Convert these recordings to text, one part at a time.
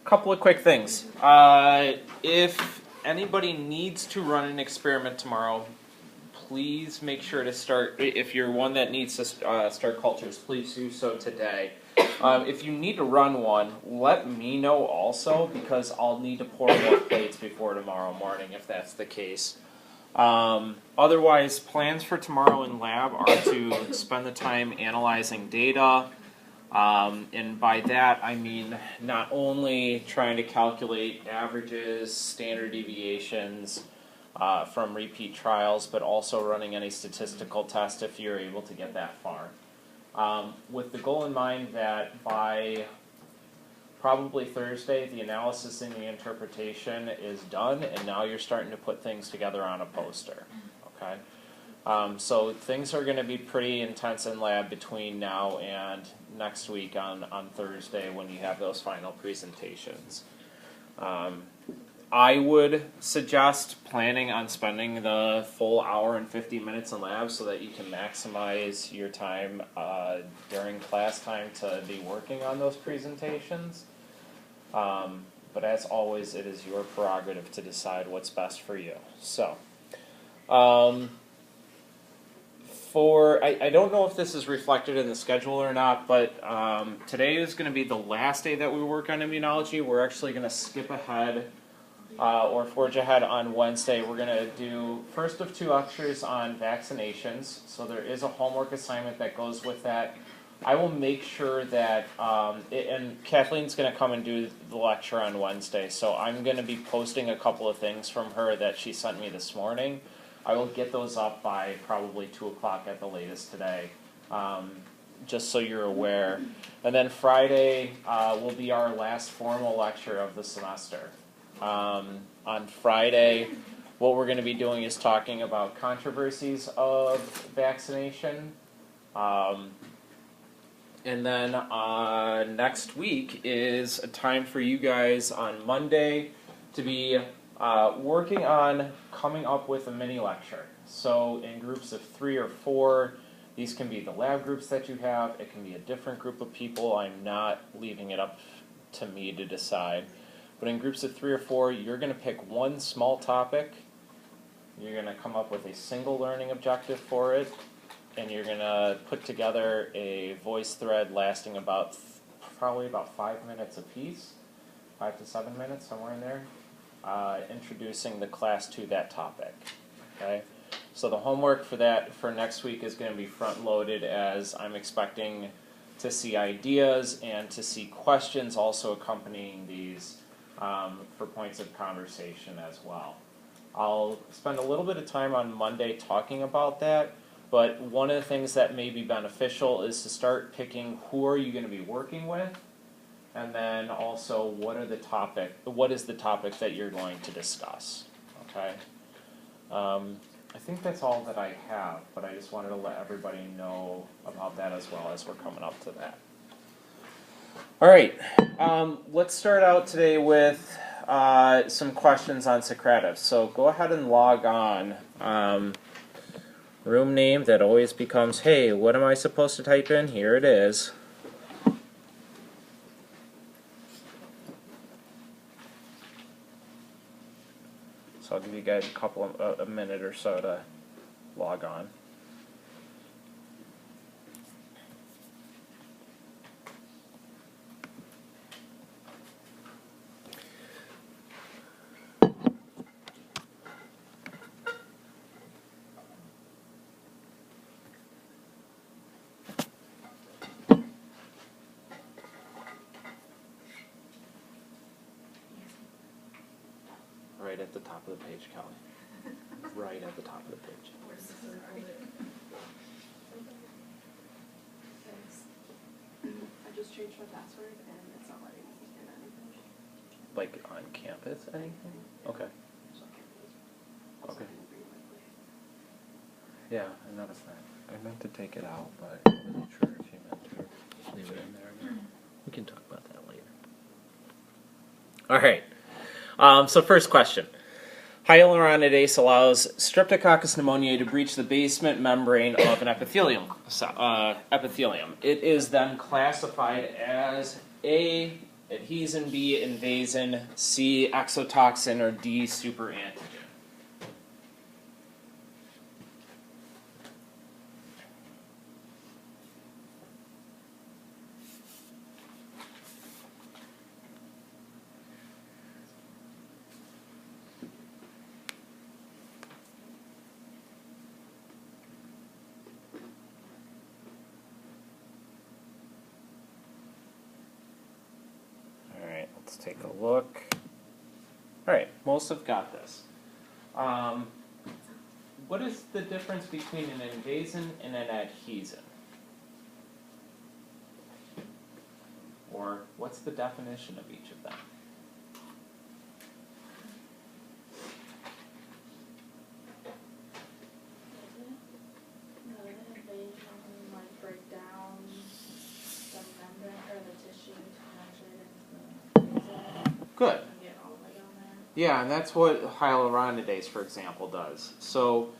couple of quick things. If anybody needs to run an experiment tomorrow, please make sure to start, if you're one that needs to start cultures, please do so today. If you need to run one, let me know also, because I'll need to pour more plates before tomorrow morning if that's the case. Otherwise, plans for tomorrow in lab are to spend the time analyzing data, and by that I mean not only trying to calculate averages, standard deviations from repeat trials, but also running any statistical test if you're able to get that far. With the goal in mind that by probably Thursday, the analysis and the interpretation is done, and now you're starting to put things together on a poster. Okay, so things are going to be pretty intense in lab between now and next week on Thursday when you have those final presentations. I would suggest planning on spending the full hour and 50 minutes in lab so that you can maximize your time during class time to be working on those presentations. But as always, it is your prerogative to decide what's best for you. So, I don't know if this is reflected in the schedule or not, but today is going to be the last day that we work on immunology. We're actually going to skip ahead or forge ahead on Wednesday. We're going to do first of 2 lectures on vaccinations. So there is a homework assignment that goes with that. I will make sure that, and Kathleen's going to come and do the lecture on Wednesday, so I'm going to be posting a couple of things from her that she sent me this morning. I will get those up by probably 2 o'clock at the latest today, just so you're aware. And then Friday will be our last formal lecture of the semester. On Friday, what we're going to be doing is talking about controversies of vaccination. And then next week is a time for you guys on Monday to be working on coming up with a mini lecture. So in groups of 3 or 4, these can be the lab groups that you have. It can be a different group of people. I'm not leaving it up to me to decide. But in groups of 3 or 4, you're going to pick one small topic. You're going to come up with a single learning objective for it. And you're going to put together a voice thread lasting probably about 5 minutes apiece, 5 to 7 minutes, somewhere in there, introducing the class to that topic. Okay, so the homework for that for next week is going to be front-loaded, as I'm expecting to see ideas and to see questions also accompanying these for points of conversation as well. I'll spend a little bit of time on Monday talking about that. But one of the things that may be beneficial is to start picking who are you going to be working with, and then also what is the topic that you're going to discuss. Okay. I think that's all that I have, but I just wanted to let everybody know about that as well as we're coming up to that. All right. Let's start out today with some questions on Socrates. So go ahead and log on. Room name that always becomes, hey, what am I supposed to type in? Here it is. So I'll give you guys a minute or so to log on. Right at the top of the page, Kelly. Right at the top of the page. I just changed my password and it's not letting me in anything. Like on campus, anything? Okay. Okay. Yeah, I noticed that. I meant to take it out, but I wasn't sure if you meant to leave it in there. We can talk about that later. All right. So first question. Hyaluronidase allows Streptococcus pneumoniae to breach the basement membrane of an epithelium. It is then classified as a adhesin, B, invasion, C, exotoxin, or D, superantigen? Alright, let's take a look. Alright, most have got this. What is the difference between an invasion and an adhesin? Or what's the definition of each of them? The invasion might break down the membrane or the tissue to penetrate into the Good. and get all the way down there. Yeah, and that's what hyaluronidase, for example, does. So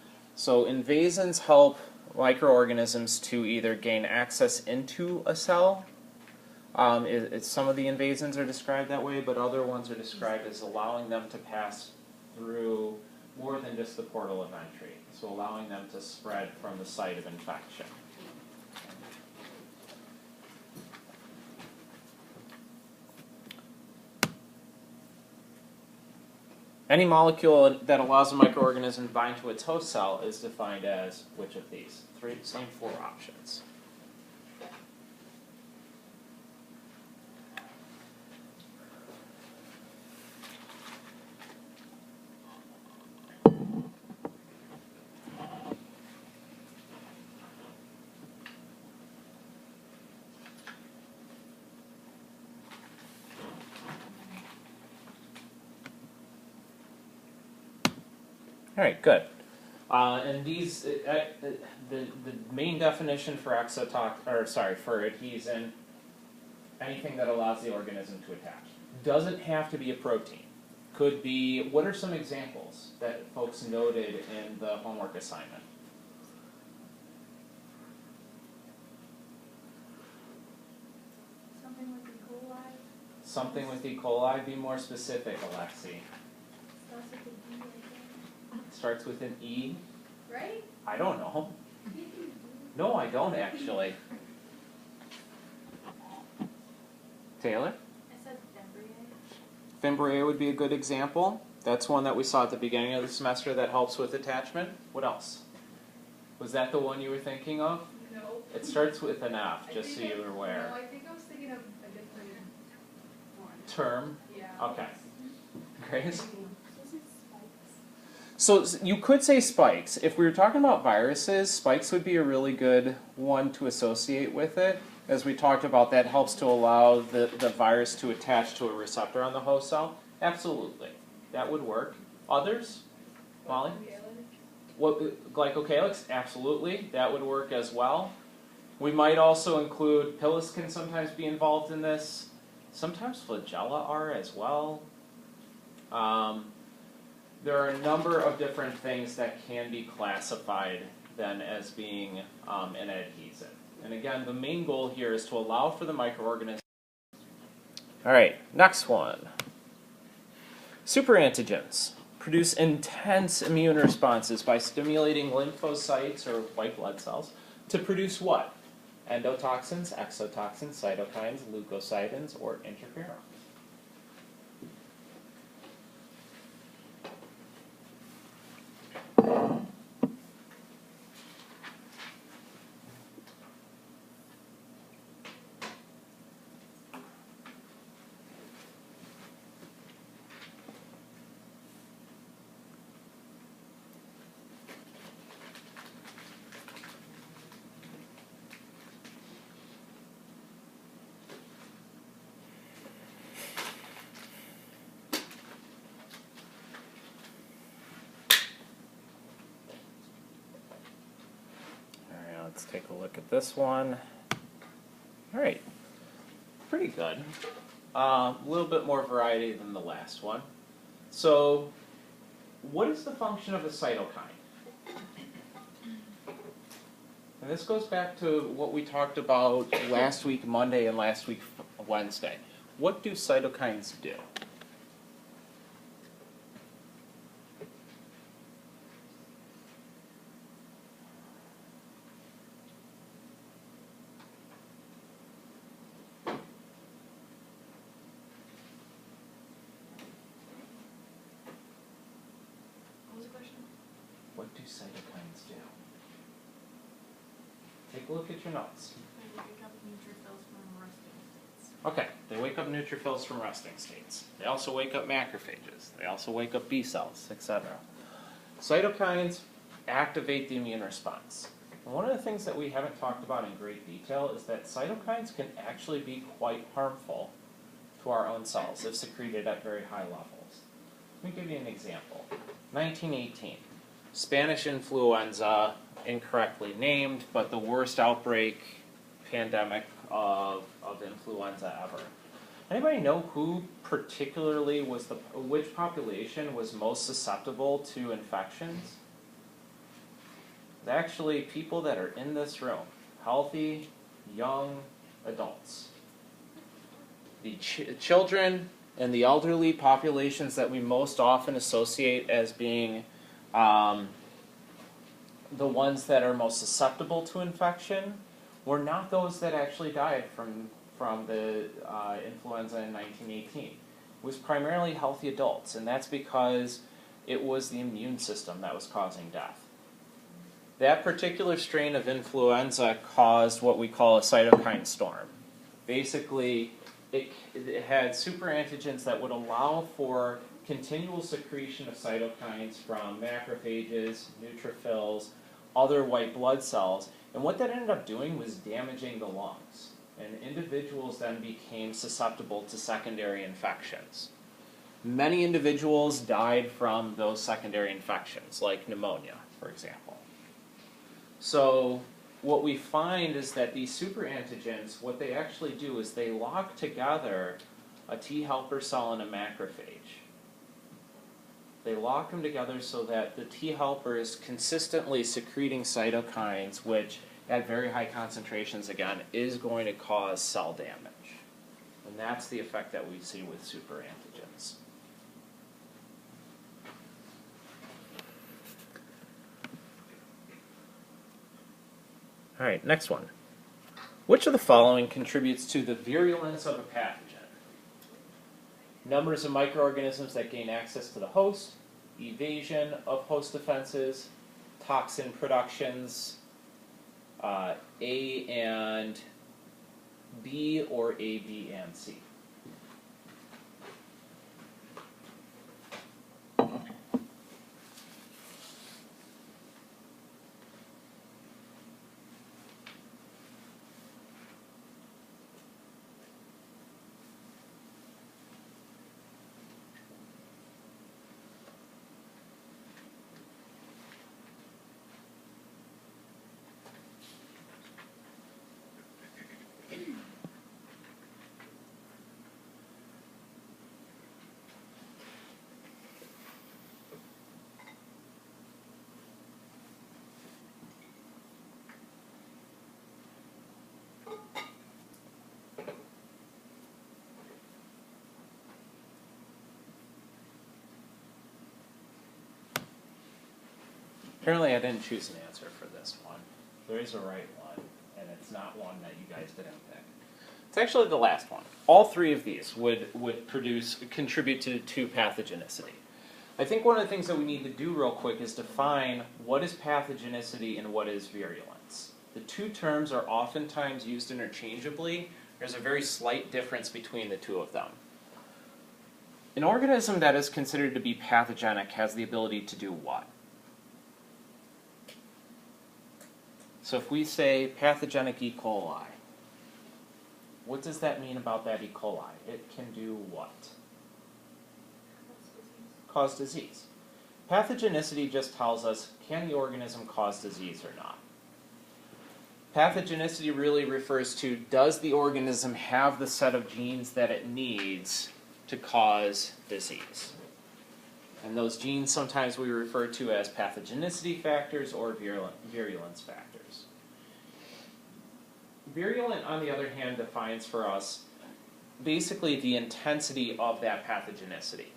invasions help microorganisms to either gain access into a cell. Some of the invasions are described that way, but other ones are described as allowing them to pass through more than just the portal of entry. So allowing them to spread from the site of infection. Any molecule that allows a microorganism to bind to its host cell is defined as which of these? Same four options. All right, good. And these, the main definition for for adhesin, anything that allows the organism to attach. Doesn't have to be a protein. Could be, what are some examples that folks noted in the homework assignment? Something with E. coli. Something with E. coli, be more specific, Alexi. Starts with an E, I think. Starts with an E. Right? I don't know. No, I don't actually. Taylor? I said Fimbriae. Fimbriae would be a good example. That's one that we saw at the beginning of the semester that helps with attachment. What else? Was that the one you were thinking of? No. It starts with an F, just so you were aware. No, I think I was thinking of a different one. Term? Yeah. Okay. Grace? Spikes. So you could say spikes. If we were talking about viruses, spikes would be a really good one to associate with it. As we talked about, that helps to allow the virus to attach to a receptor on the host cell. Absolutely. That would work. Others? Molly? What, glycocalyx? Absolutely. That would work as well. We might also include, pilus can sometimes be involved in this. Sometimes flagella are as well. There are a number of different things that can be classified then as being an adhesive. And again, the main goal here is to allow for the microorganism. All right, next one. Superantigens produce intense immune responses by stimulating lymphocytes or white blood cells to produce what? Endotoxins, exotoxins, cytokines, leukocytins, or interferons. Let's take a look at this one. All right, pretty good. A little bit more variety than the last one. So, what is the function of a cytokine? And this goes back to what we talked about last week Monday and last week Wednesday. What do cytokines do? What was the question? What do cytokines do? Take a look at your notes. They wake up neutrophils from resting states. Okay, they wake up neutrophils from resting states. They also wake up macrophages. They also wake up B cells, etc. Cytokines activate the immune response. And one of the things that we haven't talked about in great detail is that cytokines can actually be quite harmful to our own cells if secreted at very high levels. Let me give you an example. 1918, Spanish influenza, incorrectly named, but the worst outbreak pandemic of influenza ever. Anybody know who particularly was which population was most susceptible to infections? It's actually people that are in this room, healthy, young adults. The children and the elderly populations that we most often associate as being the ones that are most susceptible to infection were not those that actually died from the influenza in 1918. It was primarily healthy adults, and that's because it was the immune system that was causing death. That particular strain of influenza caused what we call a cytokine storm. Basically, it had superantigens that would allow for continual secretion of cytokines from macrophages, neutrophils, other white blood cells, and what that ended up doing was damaging the lungs, and individuals then became susceptible to secondary infections. Many individuals died from those secondary infections, like pneumonia, for example. So what we find is that these superantigens, what they actually do is they lock together a T helper cell and a macrophage. They lock them together so that the T helper is consistently secreting cytokines, which at very high concentrations, again, is going to cause cell damage. And that's the effect that we see with superantigens. All right, next one. Which of the following contributes to the virulence of a pathogen? Numbers of microorganisms that gain access to the host, evasion of host defenses, toxin productions, A and B, or A, B, and C. Apparently I didn't choose an answer for this one. There is a right one, and it's not one that you guys didn't pick. It's actually the last one. All three of these would contribute to pathogenicity. I think one of the things that we need to do real quick is define what is pathogenicity and what is virulence. The two terms are oftentimes used interchangeably. There's a very slight difference between the two of them. An organism that is considered to be pathogenic has the ability to do what? So if we say pathogenic E. coli, what does that mean about that E. coli? It can do what? Cause disease. Pathogenicity just tells us, can the organism cause disease or not? Pathogenicity really refers to, does the organism have the set of genes that it needs to cause disease? And those genes sometimes we refer to as pathogenicity factors or virulence factors. Virulent, on the other hand, defines for us basically the intensity of that pathogenicity.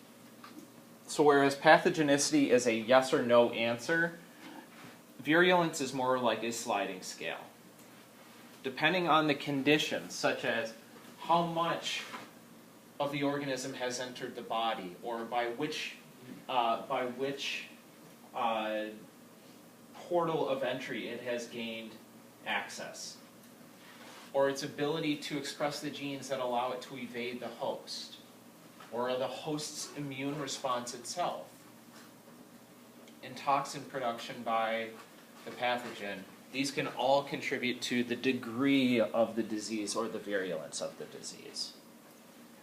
So whereas pathogenicity is a yes or no answer, virulence is more like a sliding scale. Depending on the conditions, such as how much of the organism has entered the body, or by which portal of entry it has gained access, or its ability to express the genes that allow it to evade the host, or the host's immune response itself, and toxin production by the pathogen, these can all contribute to the degree of the disease or the virulence of the disease.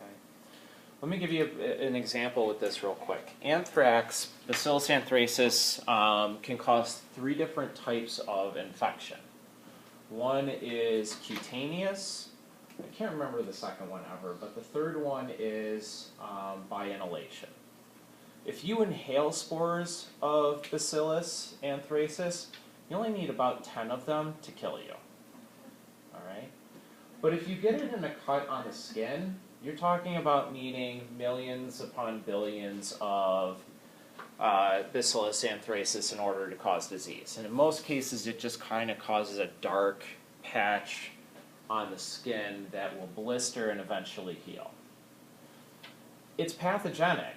Okay. Let me give you an example with this real quick. Anthrax, Bacillus anthracis, can cause 3 different types of infection. One is cutaneous. I can't remember the second one ever, but the third one is by inhalation. If you inhale spores of Bacillus anthracis, you only need about 10 of them to kill you. All right? But if you get it in a cut on the skin, you're talking about needing millions upon billions of Bacillus anthracis in order to cause disease. And in most cases, it just kind of causes a dark patch on the skin that will blister and eventually heal. It's pathogenic,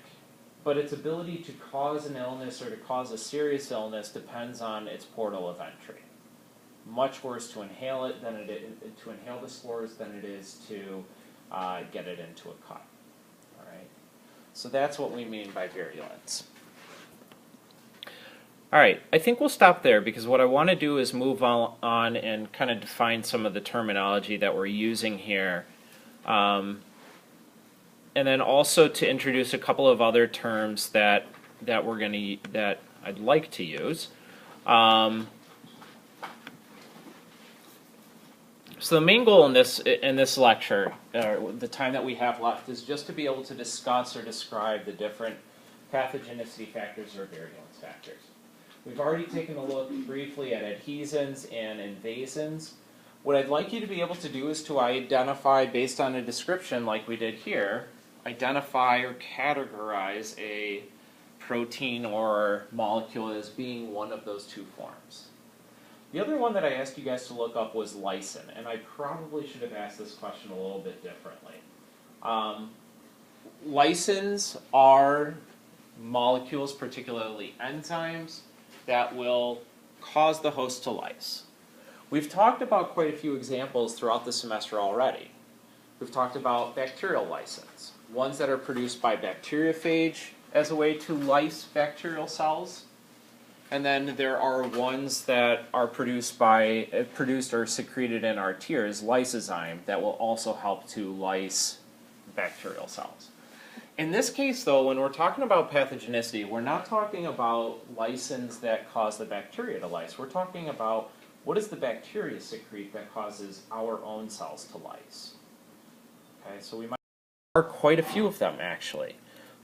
but its ability to cause an illness or to cause a serious illness depends on its portal of entry. Much worse to inhale it than it is to inhale the spores than it is to get it into a cut. All right. So that's what we mean by virulence. All right, I think we'll stop there because what I want to do is move on and kind of define some of the terminology that we're using here. And then also to introduce a couple of other terms that I'd like to use. So the main goal in this lecture, the time that we have left, is just to be able to discuss or describe the different pathogenicity factors or virulence factors. We've already taken a look briefly at adhesins and invasins. What I'd like you to be able to do is to identify, based on a description like we did here, identify or categorize a protein or molecule as being one of those 2 forms. The other one that I asked you guys to look up was lysine, and I probably should have asked this question a little bit differently. Lysins are molecules, particularly enzymes, that will cause the host to lyse. We've talked about quite a few examples throughout the semester already. We've talked about bacterial lysins, ones that are produced by bacteriophage as a way to lyse bacterial cells. And then there are ones that are produced or secreted in our tears, lysozyme, that will also help to lyse bacterial cells. In this case, though, when we're talking about pathogenicity, we're not talking about lysins that cause the bacteria to lyse. We're talking about what does the bacteria secrete that causes our own cells to lyse. Okay, so there are quite a few of them, actually.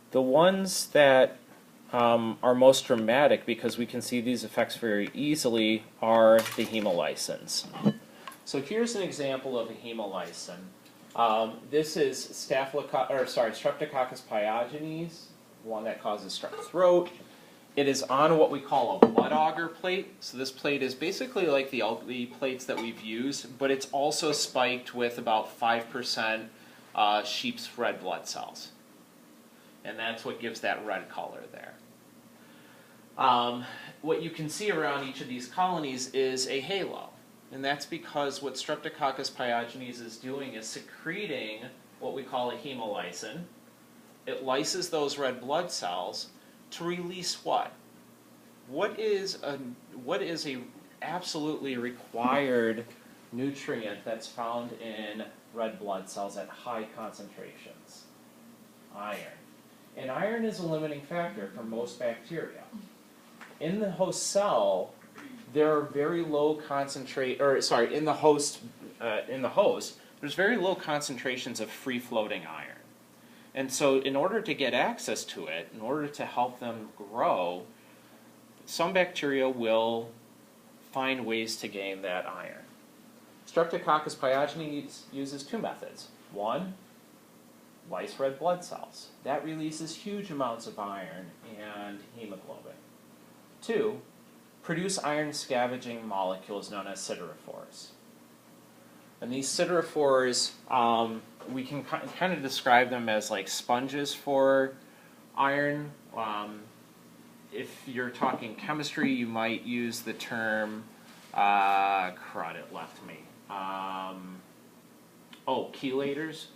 The ones that are most dramatic, because we can see these effects very easily, are the hemolysins. So here's an example of a hemolysin. This is Streptococcus pyogenes, one that causes strep throat. It is on what we call a blood auger plate. So this plate is basically like the plates that we've used, but it's also spiked with about 5% sheep's red blood cells. And that's what gives that red color there. What you can see around each of these colonies is a halo. And that's because what Streptococcus pyogenes is doing is secreting what we call a hemolysin. It lyses those red blood cells to release what? What is a absolutely required nutrient that's found in red blood cells at high concentrations? Iron. And iron is a limiting factor for most bacteria. In the host cell, there are very low in the host, there's very low concentrations of free-floating iron. And so in order to get access to it, in order to help them grow, some bacteria will find ways to gain that iron. Streptococcus pyogenes uses 2 methods. One, lyse red blood cells. That releases huge amounts of iron and hemoglobin. 2, produce iron scavenging molecules known as siderophores. And these siderophores, we can kind of describe them as like sponges for iron. If you're talking chemistry, you might use the term, crud, it left me. Chelators.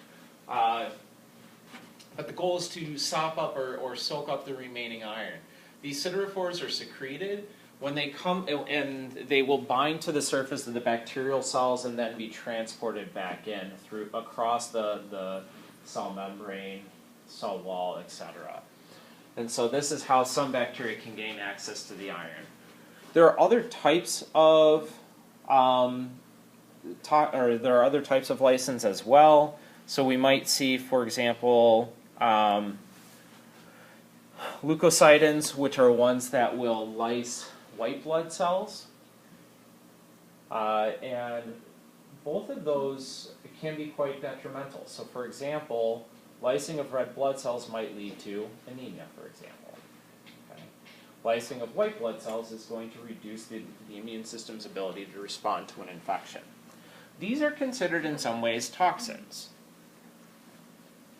But the goal is to sop up or soak up the remaining iron. These siderophores are secreted when they come, and they will bind to the surface of the bacterial cells and then be transported back in across the cell membrane, cell wall, etc. And so this is how some bacteria can gain access to the iron. There are other types of lysins as well. So we might see, for example, leukocidins, which are ones that will lyse white blood cells. And both of those can be quite detrimental. So for example, lysing of red blood cells might lead to anemia, for example. Okay. Lysing of white blood cells is going to reduce the immune system's ability to respond to an infection. These are considered in some ways toxins.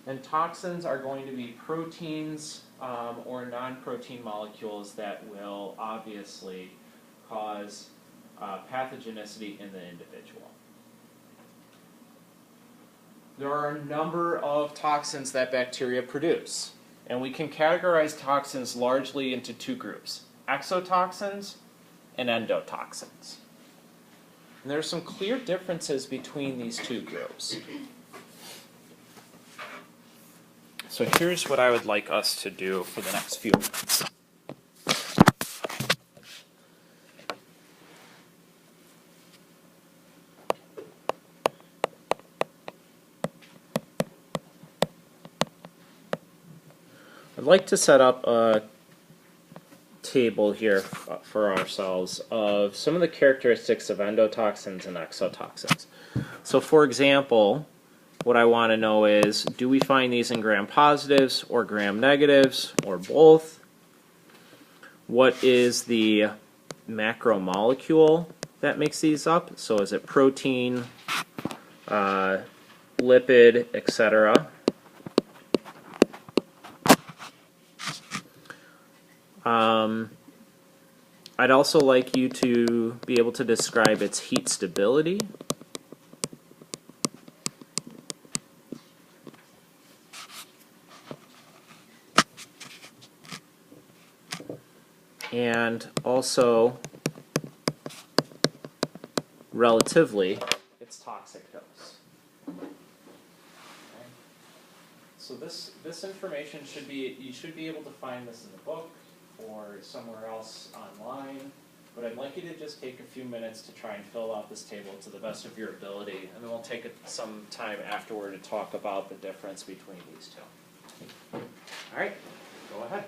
And toxins are going to be proteins or non-protein molecules that will obviously cause pathogenicity in the individual. There are a number of toxins that bacteria produce, and we can categorize toxins largely into 2 groups, exotoxins and endotoxins. And there are some clear differences between these 2 groups. So here's what I would like us to do for the next few minutes. I'd like to set up a table here for ourselves of some of the characteristics of endotoxins and exotoxins. So for example, what I want to know is, do we find these in gram-positives or gram-negatives or both? What is the macromolecule that makes these up? So is it protein, lipid, etc.? I'd also like you to be able to describe its heat stability. And also, relatively, its toxic dose. Okay. So this information you should be able to find this in the book or somewhere else online, but I'd like you to just take a few minutes to try and fill out this table to the best of your ability, and then we'll take some time afterward to talk about the difference between these 2. All right, go ahead.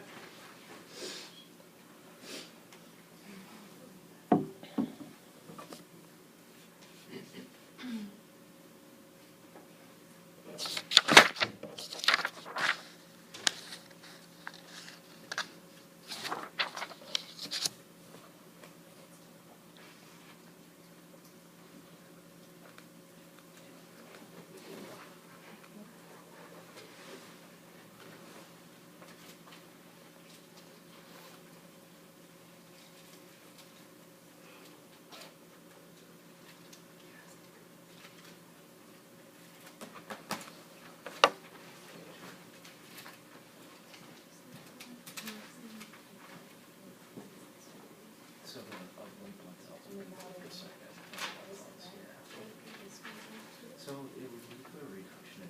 So it would be the reduction in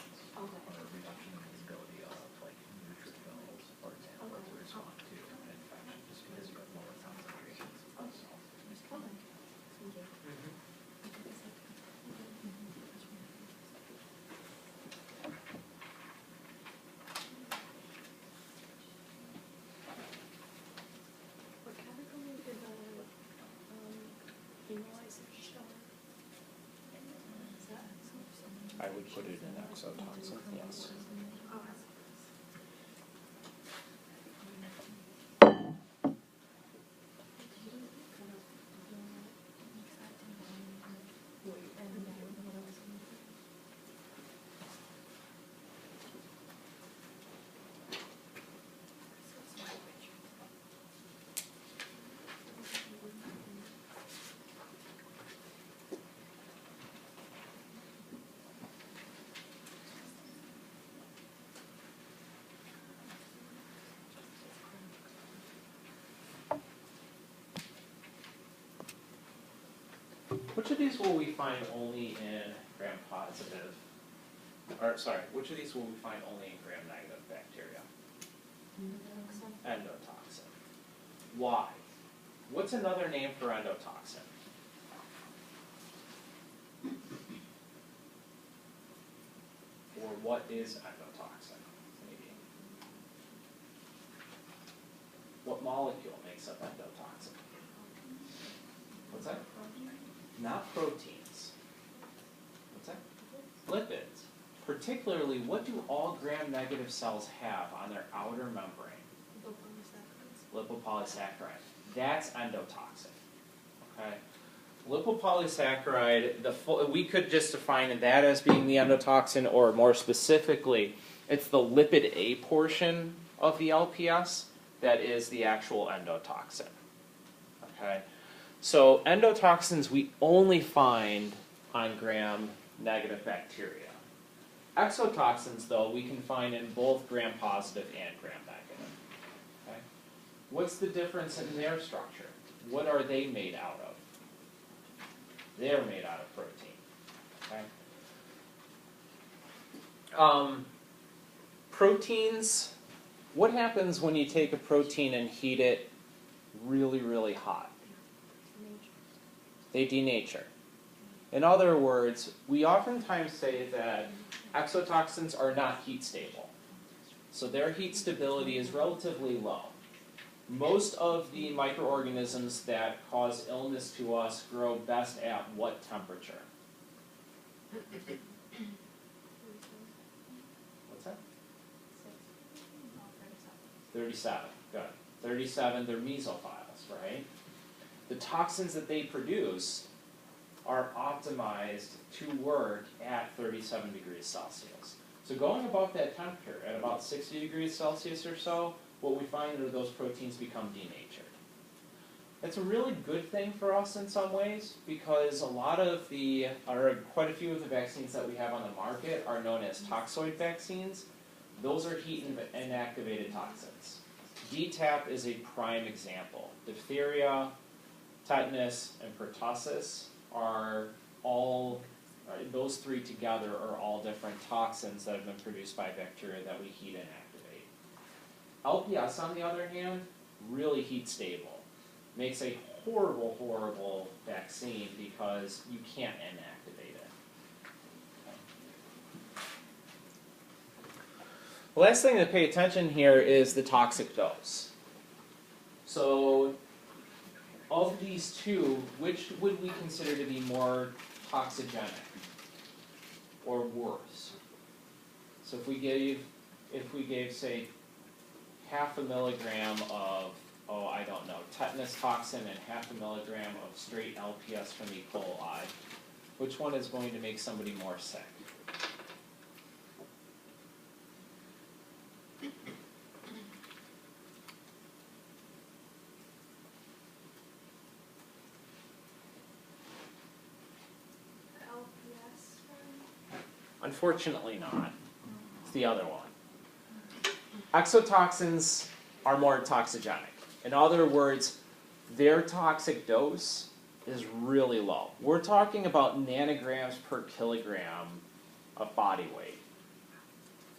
response, or a reduction in the ability of like neutrophils, for example, to respond to an infection, just because you have lower concentrations of cells. Thank you. What category did the I would put it in exotoxin, yes. Which of these will we find only in gram-positive, or sorry, which of these will we find only in gram-negative bacteria? Endotoxin. Why? What's another name for endotoxin? Or what is endotoxin? Maybe. What molecule makes up endotoxin? What's that? Not proteins. What's that? Lipids. Particularly, what do all gram-negative cells have on their outer membrane? Lipopolysaccharide. That's endotoxin. Okay. Lipopolysaccharide. We could just define that as being the endotoxin, or more specifically, it's the lipid A portion of the LPS that is the actual endotoxin. Okay. So endotoxins we only find on gram-negative bacteria. Exotoxins, though, we can find in both gram-positive and gram-negative. Okay? What's the difference in their structure? What are they made out of? They're made out of protein. Okay? Proteins, what happens when you take a protein and heat it really, really hot? They denature. In other words, we oftentimes say that exotoxins are not heat stable. So their heat stability is relatively low. Most of the microorganisms that cause illness to us grow best at what temperature? What's that? 37. Good. 37, they're mesophiles, right? The toxins that they produce are optimized to work at 37 degrees Celsius. So going above that temperature, at about 60 degrees Celsius or so, what we find are those proteins become denatured. That's a really good thing for us in some ways, because quite a few of the vaccines that we have on the market are known as toxoid vaccines. Those are heat inactivated toxins. DTaP is a prime example. Diphtheria, tetanus, and pertussis those three together are all different toxins that have been produced by bacteria that we heat and activate. LPS, on the other hand, really heat stable. Makes a horrible, horrible vaccine because you can't inactivate it. The last thing to pay attention here is the toxic dose. So, of these two, which would we consider to be more toxigenic or worse? So if we gave, say, 0.5 milligram of, tetanus toxin and 0.5 milligram of straight LPS from E. coli, which one is going to make somebody more sick? Unfortunately not. It's the other one. Exotoxins are more toxigenic. In other words, their toxic dose is really low. We're talking about nanograms per kilogram of body weight.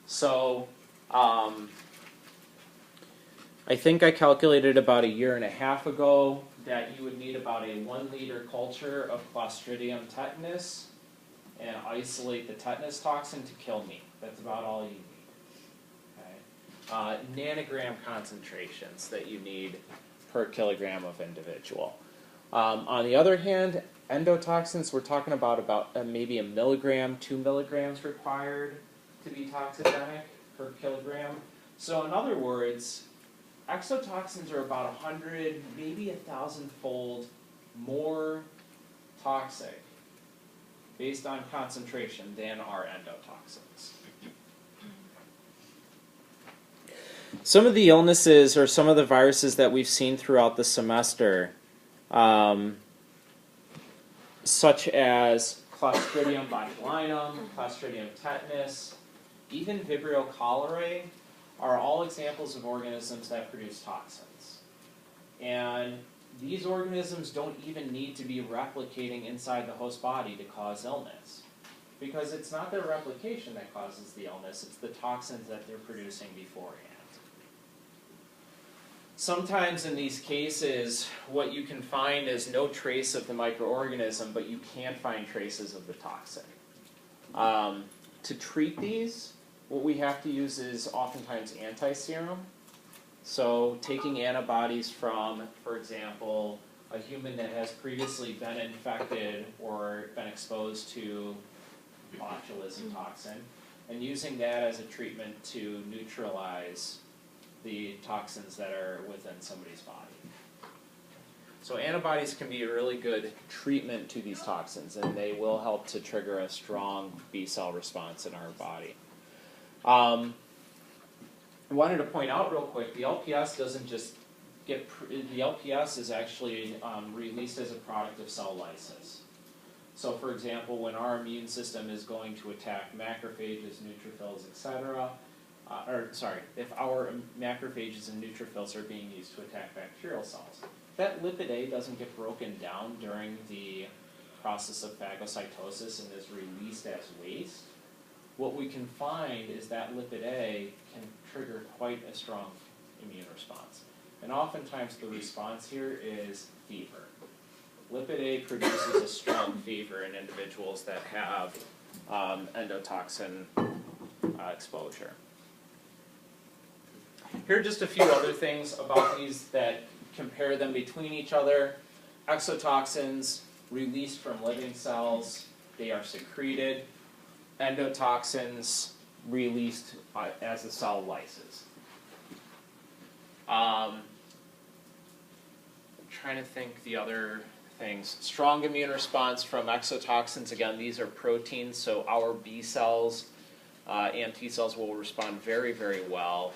So, I think I calculated about 1.5 years ago that you would need about a 1 liter culture of Clostridium tetanus and isolate the tetanus toxin to kill meat. That's about all you need. Okay? Nanogram concentrations that you need per kilogram of individual. On the other hand, endotoxins, we're talking about maybe 1 milligram, 2 milligrams required to be toxigenic per kilogram. So in other words, exotoxins are about 100, maybe 1,000-fold more toxic based on concentration than our endotoxins. Some of the illnesses or some of the viruses that we've seen throughout the semester, such as Clostridium botulinum, Clostridium tetanus, even Vibrio cholerae, are all examples of organisms that produce toxins. And these organisms don't even need to be replicating inside the host body to cause illness. Because it's not their replication that causes the illness, it's the toxins that they're producing beforehand. Sometimes in these cases, what you can find is no trace of the microorganism, but you can find traces of the toxin. To treat these, what we have to use is oftentimes anti-serum. So taking antibodies from, for example, a human that has previously been infected or been exposed to botulism toxin, and using that as a treatment to neutralize the toxins that are within somebody's body. So antibodies can be a really good treatment to these toxins, and they will help to trigger a strong B-cell response in our body. I wanted to point out real quick, the LPS doesn't just get, the LPS is actually released as a product of cell lysis. So for example, when our immune system is going to attack macrophages, neutrophils, etc., if our macrophages and neutrophils are being used to attack bacterial cells, that lipid A doesn't get broken down during the process of phagocytosis and is released as waste. What we can find is that lipid A can trigger quite a strong immune response. And oftentimes the response here is fever. Lipid A produces a strong fever in individuals that have endotoxin exposure. Here are just a few other things about these that compare them between each other. Exotoxins released from living cells, they are secreted. Endotoxins released as the cell lyses. I'm trying to think the other things. Strong immune response from exotoxins. Again, these are proteins, so our B cells and T cells will respond very, very well.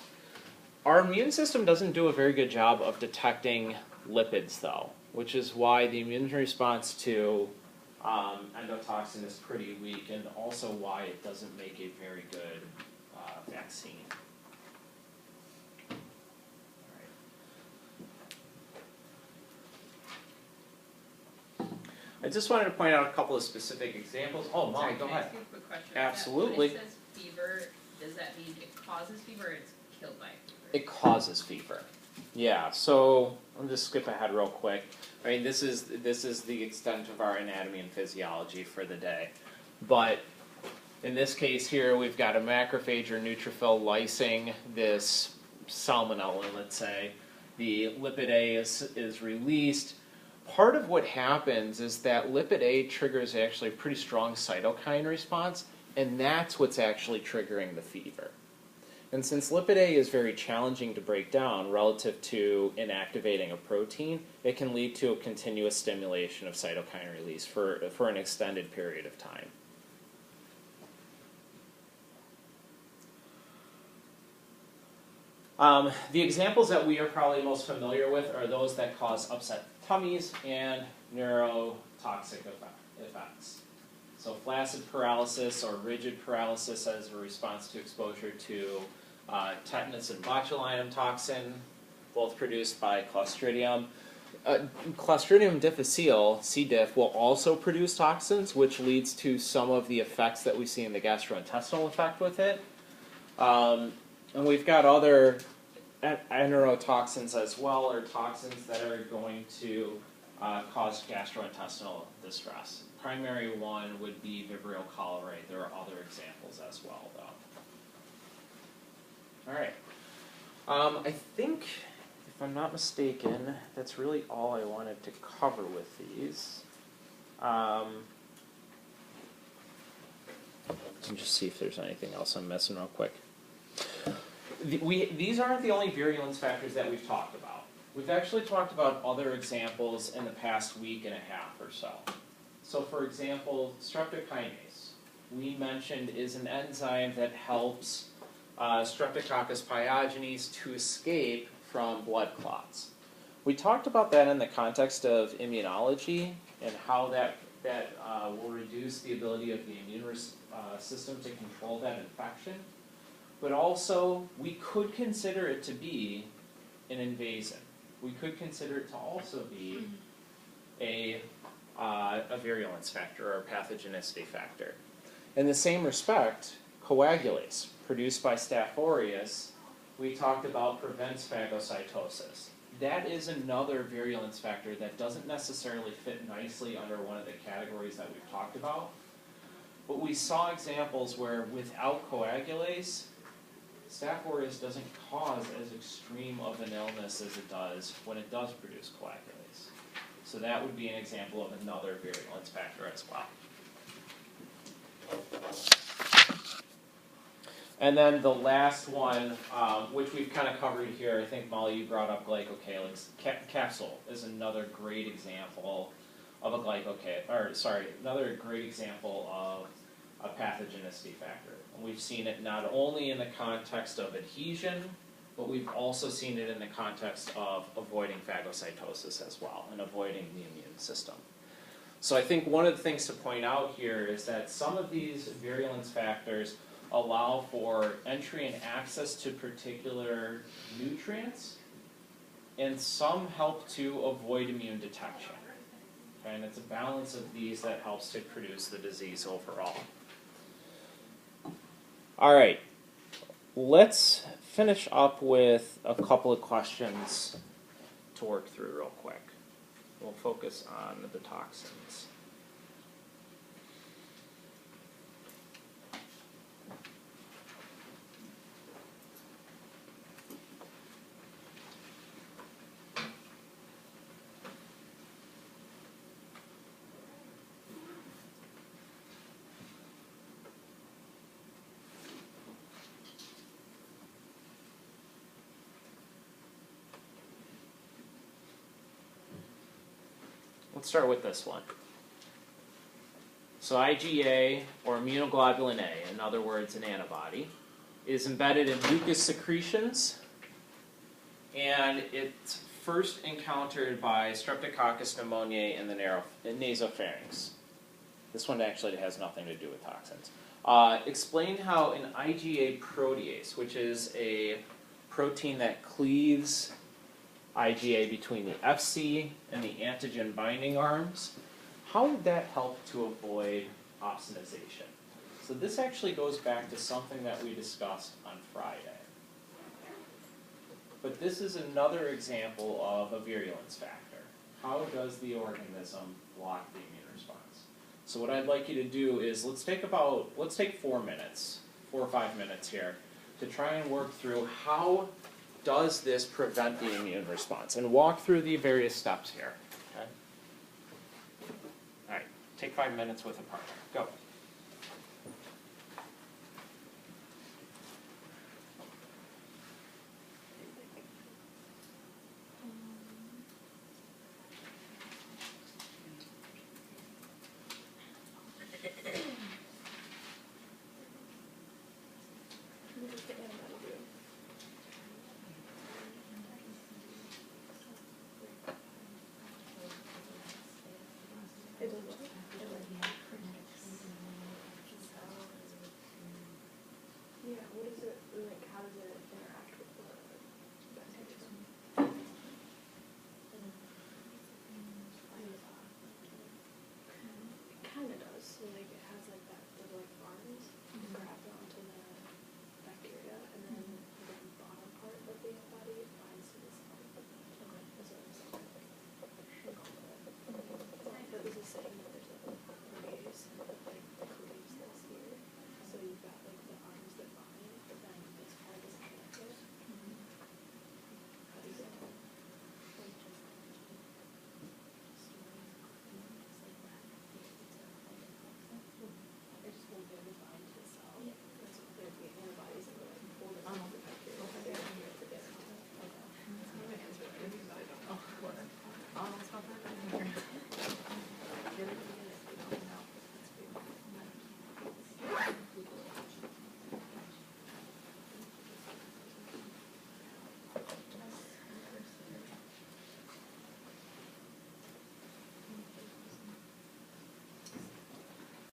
Our immune system doesn't do a very good job of detecting lipids, though, which is why the immune response to endotoxin is pretty weak, and also why it doesn't make a very good vaccine. I just wanted to point out a couple of specific examples. Oh, Molly, go ahead. Can I ask you a quick question? Absolutely. When it says fever, does that mean it causes fever or it's killed by fever? It causes fever. Yeah, so I'll just skip ahead real quick. I mean, this is the extent of our anatomy and physiology for the day. But in this case here, we've got a macrophage or neutrophil lysing this salmonella, let's say. The lipid A is released. Part of what happens is that lipid A triggers actually a pretty strong cytokine response, and that's what's actually triggering the fever. And since lipid A is very challenging to break down relative to inactivating a protein, it can lead to a continuous stimulation of cytokine release for an extended period of time. The examples that we are probably most familiar with are those that cause upset tummies and neurotoxic effects. So flaccid paralysis or rigid paralysis as a response to exposure to tetanus and botulinum toxin, both produced by Clostridium. Clostridium difficile, C. diff, will also produce toxins, which leads to some of the effects that we see in the gastrointestinal effect with it. And we've got other enterotoxins as well, or toxins that are going to cause gastrointestinal distress. Primary one would be Vibrio cholerae. There are other examples as well, though. All right. I think, if I'm not mistaken, that's really all I wanted to cover with these. Let me just see if there's anything else I'm missing real quick. These aren't the only virulence factors that we've talked about. We've actually talked about other examples in the past week and a half or so. So for example, streptokinase, we mentioned, is an enzyme that helps Streptococcus pyogenes to escape from blood clots. We talked about that in the context of immunology and how that will reduce the ability of the immune system to control that infection. But also, we could consider it to be an invasion. We could consider it to also be a virulence factor or a pathogenicity factor. In the same respect, coagulase, produced by Staph aureus, we talked about prevents phagocytosis. That is another virulence factor that doesn't necessarily fit nicely under one of the categories that we've talked about. But we saw examples where without coagulase, Staph aureus doesn't cause as extreme of an illness as it does when it does produce coagulase. So that would be an example of another virulence factor as well. And then the last one, which we've kind of covered here, I think Molly, you brought up glycocalyx. Capsule is another great example of another great example of a pathogenicity factor. And we've seen it not only in the context of adhesion, but we've also seen it in the context of avoiding phagocytosis as well and avoiding the immune system. So I think one of the things to point out here is that some of these virulence factors allow for entry and access to particular nutrients, and some help to avoid immune detection. Okay, and it's a balance of these that helps to produce the disease overall. All right, let's finish up with a couple of questions to work through real quick. We'll focus on the toxins. Let's start with this one. So IgA, or immunoglobulin A, in other words, an antibody, is embedded in mucus secretions, and it's first encountered by Streptococcus pneumoniae in the nasopharynx. This one actually has nothing to do with toxins. Explain how an IgA protease, which is a protein that cleaves IgA between the Fc and the antigen binding arms, how would that help to avoid opsonization? So this actually goes back to something that we discussed on Friday. But this is another example of a virulence factor. How does the organism block the immune response? So what I'd like you to do is let's take 4 or 5 minutes here, to try and work through how does this prevent the immune response, and walk through the various steps here. Okay? All right, take 5 minutes with a partner. Go.